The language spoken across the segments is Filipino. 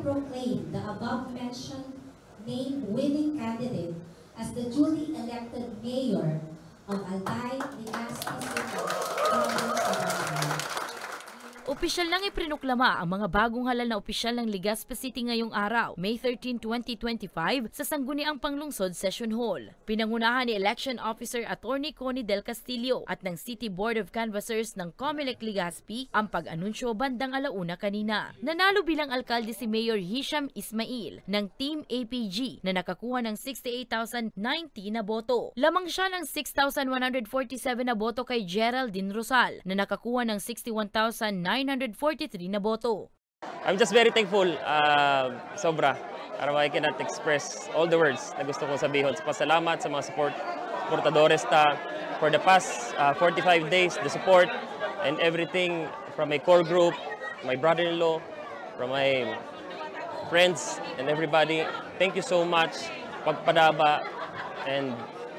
proclaim the above-mentioned named winning candidate as the duly elected mayor of Albay, Legazpi City, Province of Albay. Opisyal nang iprinuklama ang mga bagong halal na opisyal ng Legazpi City ngayong araw, May 13, 2025, sa Sangguniang Panglungsod Session Hall. Pinangunahan ni Election Officer Attorney Connie Del Castillo at ng City Board of Canvassers ng Comelec Legazpi ang pag-anunsyo bandang alauna kanina. Nanalo bilang alkalde si Mayor Hisham Ismail ng Team APG na nakakuha ng 68,090 na boto. Lamang siya ng 6,147 na boto kay Geraldine Rosal na nakakuha ng 61,943 na boto. I'm just very thankful, sobra. I cannot express all the words na gusto kong sabihin. Pasalamat sa mga supportadores for the past 45 days, the support and everything from my core group, my brother-in-law, from my friends and everybody. Thank you so much. Pagpadaba and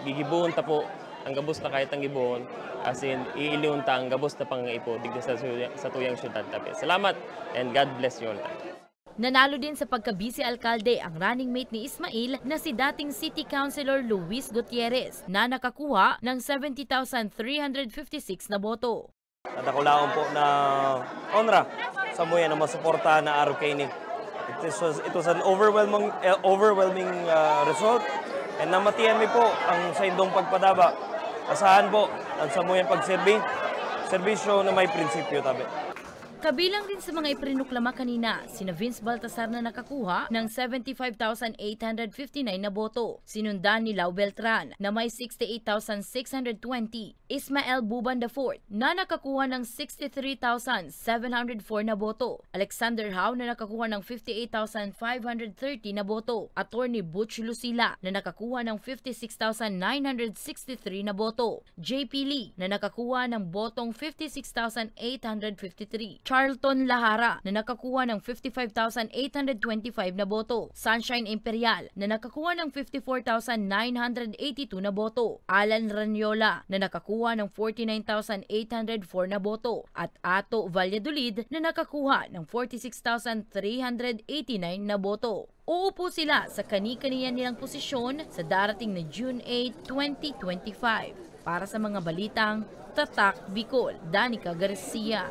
gigibuhon ta po ang gabos na kahit ang gibuhon. As in, iiliyon ta ang gabos na pangaipo digda sa tuyang syudad. Salamat and God bless you all. Nanalo din sa pagka-vice-alkalde ang running mate ni Ismail na si dating City Councilor Luis Gutierrez na nakakuha ng 70,356 na boto. Nadakulaon po na honra sa muya na masuporta na araw kay ni. It was an overwhelming result and namatiyan mi po ang sa indong pagpadaba. Asahan po ang samuyan pagserbisyo na may prinsipyo tabi. Kabilang din sa mga iprinuklama kanina, sina Vince Baltasar na nakakuha ng 75,859 na boto. Sinundan ni Lau Beltran na may 68,620. Ismael Buban IV na nakakuha ng 63,704 na boto. Alexander Hao na nakakuha ng 58,530 na boto. Attorney Butch Lucila na nakakuha ng 56,963 na boto. JP Lee na nakakuha ng botong 56,853. Charlton Lahara na nakakuha ng 55,825 na boto. Sunshine Imperial na nakakuha ng 54,982 na boto. Alan Ranyola na nakakuha ng 49,804 na boto. At Ato Valladolid na nakakuha ng 46,389 na boto. Uupo sila sa kani-kaniya nilang posisyon sa darating na June 8, 2025. Para sa mga balitang Tatak Bicol, Danica Garcia.